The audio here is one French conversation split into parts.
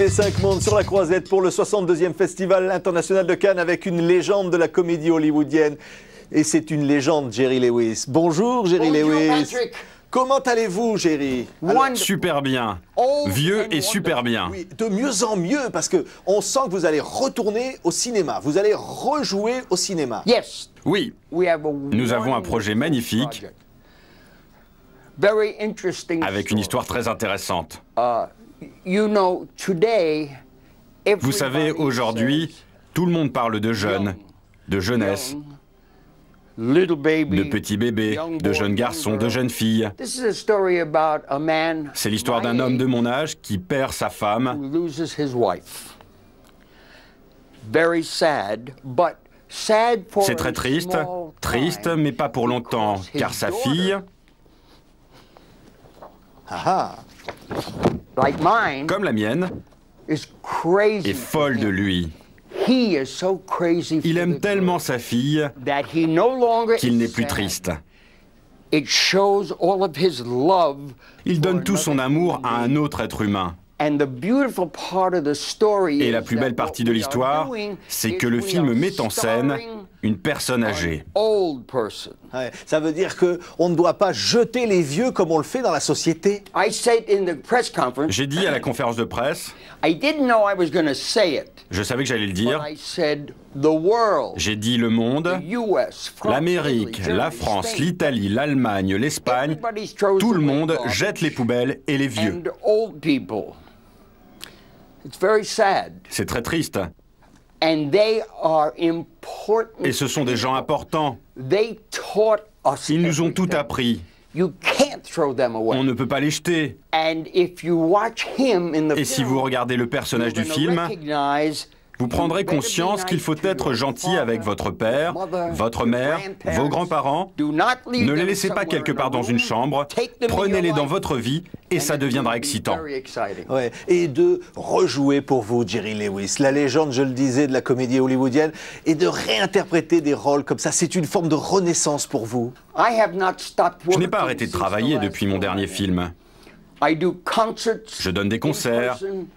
les 5 mondes sur la croisette pour le 62e Festival international de Cannes avec une légende de la comédie hollywoodienne. Et c'est une légende, Jerry Lewis. Bonjour, Jerry Lewis. Patrick. Comment allez-vous, Jerry? Super bien. Vieux et super bien. Oui, de mieux en mieux, parce qu'on sent que vous allez retourner au cinéma. Vous allez rejouer au cinéma. Yes, Oui, we have a nous avons un projet magnifique project. Very interesting avec une histoire très intéressante. You know, today, Vous savez, aujourd'hui, tout le monde parle de jeunes, de jeunesse, little baby, de petits bébés, de jeunes garçons, de jeunes filles. This is a story about a man C'est l'histoire my d'un homme de age mon âge qui perd sa femme. who loses his wife. Very sad, but sad for C'est a très triste, small triste, time, mais pas pour longtemps, because his car sa daughter, fille, Ah, like mine, comme la mienne, is crazy. est folle de lui. He is so crazy Il for aime the tellement girl sa fille that he no longer qu'il is n'est plus sad. triste. It shows all of his love Il for donne tout son another amour human à un being. autre être humain. And the beautiful part of the story Et la is plus that belle partie what de we are l'histoire, doing c'est is que le we film are met en scène starring une personne âgée. an old person. ouais. Ça veut dire qu'on ne doit pas jeter les vieux comme on le fait dans la société. I said in the press conference, J'ai dit à la conférence de presse, I didn't know I was going to say it, je savais que j'allais le but dire, I said the world, j'ai dit le monde, the US, France, l'Amérique, Italy, la Germany, France, Spain, l'Italie, l'Allemagne, l'Espagne, everybody throws tout le away monde garbage jette les poubelles et les vieux. and old people. It's very sad. C'est très triste. And they are important. Et ce sont des gens importants. They taught us Ils nous ont tout everything. appris. You can't throw them away. On ne peut pas les jeter. And if you watch him in the Et si film, vous regardez le personnage du you're film, gonna recognize vous prendrez you better be conscience qu'il faut nice to être your gentil father, avec votre père, mother, votre your mère, grandparents. vos grands-parents. Do not leave Ne les them laissez pas somewhere quelque in a part dans une room. chambre. Take them in Prenez-les your dans life, votre vie et and ça it's deviendra gonna be excitant. very exciting. Ouais. Et de rejouer pour vous, Jerry Lewis, la légende, je le disais, de la comédie hollywoodienne, et de réinterpréter des rôles comme ça, c'est une forme de renaissance pour vous. I have not stopped Je n'ai working pas arrêté de since travailler the last depuis mon dernier one. film. I do concerts Je donne des in concerts. person,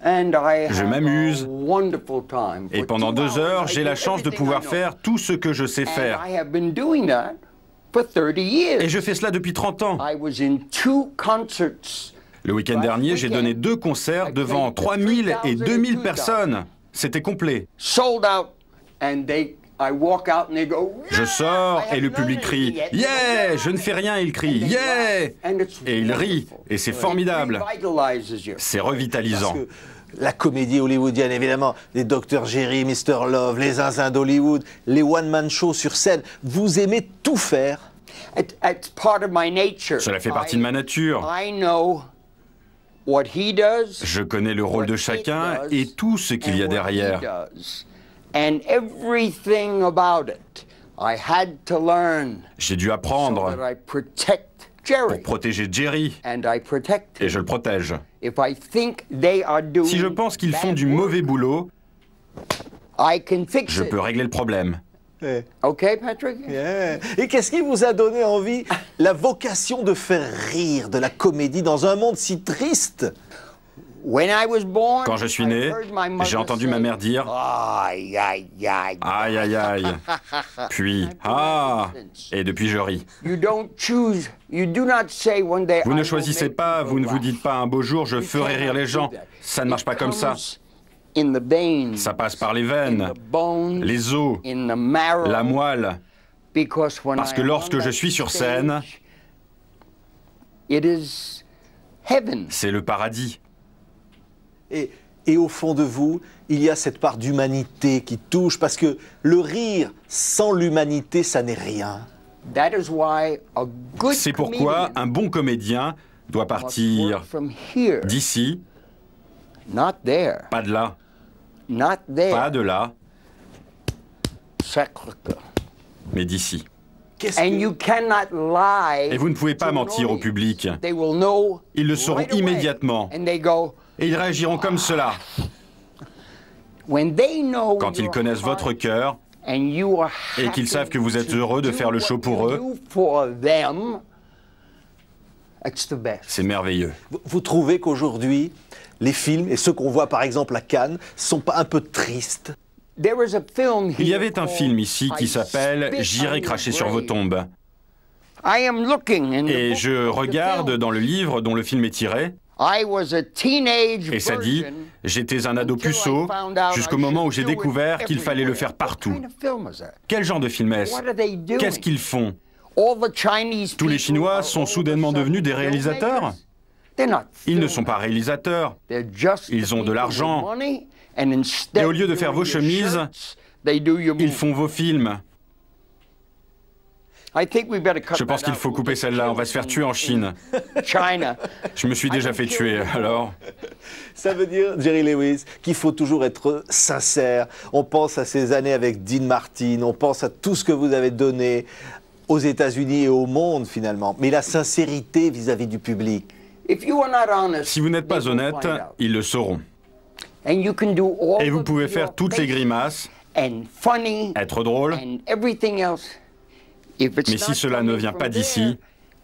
and I Je have m'amuse. a wonderful time. Et For pendant 2 2 heures, hours, I j'ai do la chance de everything pouvoir I know. faire tout ce que je sais And faire. I have been doing that for 30 years. Et je fais cela depuis 30 ans. I was in 2 concerts. Le week-end dernier, j'ai donné 2 concerts devant 3000 et 2000 personnes. C'était complet. Sold out, and I walk out and they go. Je sors I et le haven't public done crie anything yet. « Yeah !» Je ne fais rien, il crie « Yeah !» And it's Et il rit, wonderful. et c'est It formidable. revitalizes you. C'est Parce revitalisant. que la comédie hollywoodienne, évidemment, les Dr Jerry, Mr Love, les zinzins d'Hollywood, les one-man shows sur scène, vous aimez tout faire. It's part of my nature. Cela fait partie de ma nature. I know what he does. Je connais le rôle de what it chacun does, et tout ce qu'il y a and what he derrière. does. And everything about it, I had to learn J'ai dû so apprendre that I protect Jerry. pour protéger Jerry, And I protect et him. je le protège. If I think they are doing Si je pense qu'ils font bad du work, mauvais boulot, I can fix je it. peux régler le problème. Okay, Patrick? Yeah. Et qu'est-ce qui vous a donné envie, la vocation de faire rire, de la comédie dans un monde si triste? When I was born, Quand je suis I né, heard my mother j'ai entendu say, ma mère dire Aïe, aïe, aïe. « Aïe, aïe, aïe ». Puis « Ah !» Et depuis, je ris. You don't choose. You do not say one day. Vous I ne will choisissez make pas, people vous ne vous laugh. dites pas un beau jour, je You ferai cannot rire les do gens. that. Ça ne marche It pas comme ça. comes in the veins, Ça passe par les in veines, the bones, les os, in the marrow. la moelle. Because when Parce I que am lorsque on je that suis sur stage, scène, it is heaven. c'est le paradis. Et au fond de vous, il y a cette part d'humanité qui touche, parce que le rire sans l'humanité, ça n'est rien. That is why a good C'est pourquoi comedian un bon comédien doit must partir work from here, d'ici, not there, pas de là, not there. pas de là, Sacre-cœur. mais d'ici. Qu'est-ce And que- you cannot lie. Et vous ne pouvez pas to mentir au an public. audience. They will know Ils le sauront right away. immédiatement. And they go, Et ils réagiront comme cela. when they know Quand ils your connaissent votre heart cœur and you are et qu'ils savent que vous êtes happy heureux de to faire le do show what pour you eux, do for them, it's the best. c'est merveilleux. Vous trouvez qu'aujourd'hui, les films et ceux qu'on voit par exemple à Cannes sont pas un peu tristes? Il y avait un film ici qui s'appelle « J'irai cracher sur vos tombes ». Et je regarde dans le livre dont le film est tiré, et ça dit « J'étais un ado puceau jusqu'au moment où j'ai découvert qu'il fallait le faire partout ». Quel genre de film est-ce? Qu'est-ce qu'ils font? Tous les Chinois sont soudainement devenus des réalisateurs? Ils ne sont pas réalisateurs, ils ont de l'argent. Et au lieu de faire vos chemises, ils font vos films. Je pense qu'il faut couper celle-là, on va se faire tuer en Chine. Je me suis déjà fait tuer, alors... Ça veut dire, Jerry Lewis, qu'il faut toujours être sincère. On pense à ces années avec Dean Martin, on pense à tout ce que vous avez donné aux États-Unis et au monde, finalement. Mais la sincérité vis-à-vis du public. Si vous n'êtes pas honnête, ils le sauront. Et vous pouvez faire toutes les grimaces, être drôle, mais si cela ne vient pas d'ici,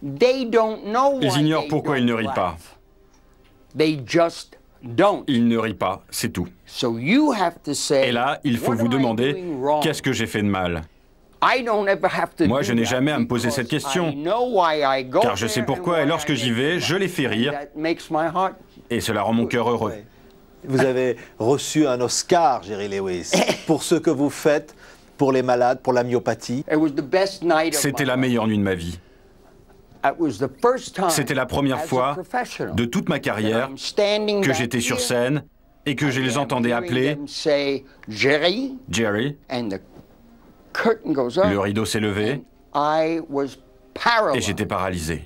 ils ignorent pourquoi ils ne rient pas. Ils ne rient pas, c'est tout. Et là, il faut vous demander, qu'est-ce que j'ai fait de mal? Moi, je n'ai jamais à me poser cette question, car je sais pourquoi, et lorsque j'y vais, je les fais rire, et cela rend mon cœur heureux. Vous avez reçu un Oscar, Jerry Lewis, pour ce que vous faites pour les malades, pour la myopathie. C'était la meilleure nuit de ma vie. C'était la première fois de toute ma carrière que j'étais sur scène et que je les entendais appeler Jerry. Le rideau s'est levé et j'étais paralysé.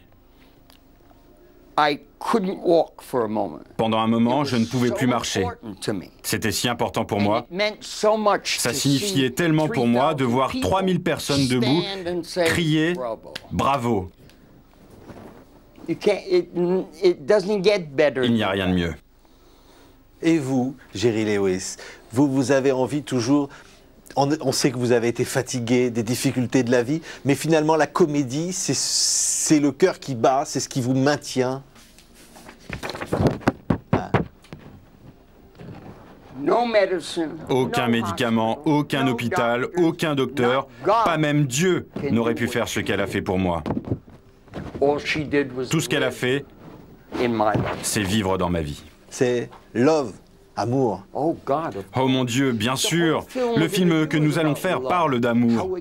Pendant un moment, je ne pouvais plus marcher. C'était si important pour moi. Ça signifiait tellement pour moi de voir 3000 personnes debout crier « Bravo ». Il n'y a rien de mieux. Et vous, Jerry Lewis, vous avez envie toujours... On sait que vous avez été fatigué des difficultés de la vie, mais finalement la comédie, c'est le cœur qui bat, c'est ce qui vous maintient. Aucun médicament, aucun hôpital, aucun docteur, pas même Dieu n'aurait pu faire ce qu'elle a fait pour moi. Tout ce qu'elle a fait, c'est vivre dans ma vie. C'est love. Amour. Oh mon Dieu, bien sûr. Le film que nous allons faire parle d'amour.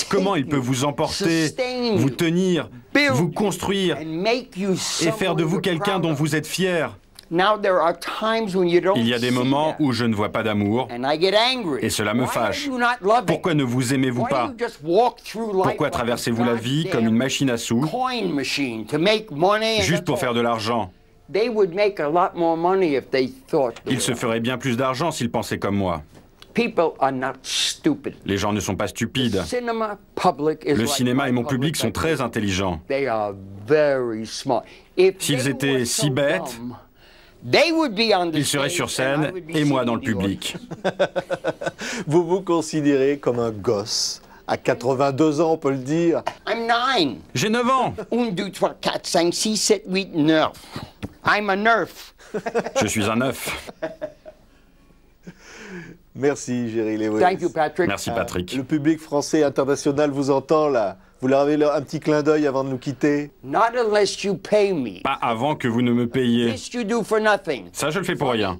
Comment il peut vous emporter, vous tenir, vous construire et faire de vous quelqu'un dont vous êtes fier. Il y a des moments où je ne vois pas d'amour et cela me fâche. Pourquoi ne vous aimez-vous pas? Pourquoi traversez-vous la vie comme une machine à sous, juste pour faire de l'argent? Ils se feraient bien plus d'argent s'ils pensaient comme moi. Les gens ne sont pas stupides. Le cinéma et mon public sont très intelligents. S'ils étaient si bêtes, ils seraient sur scène et moi dans le public. Vous vous considérez comme un gosse. À 82 ans, on peut le dire. J'ai 9 ans. 1, 2, 3, 4, 5, 6, 7, 8, 9. I'm a nerf. Je suis un œuf. Merci, Jerry Lewis. Thank you, Patrick. Merci, Patrick. Le public français et international vous entend, là. Vous leur avez un petit clin d'œil avant de nous quitter? Not unless you pay me. Pas avant que vous ne me payiez. This you do for nothing. Ça, je le fais pour rien.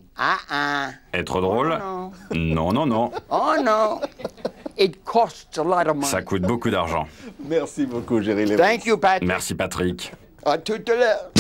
Être drôle? Non, non, non. Oh no. It costs a lot of money. Ça coûte beaucoup d'argent. Merci beaucoup, Jerry Lewis. Thank you, Patrick. Merci, Patrick. À tout à l'heure.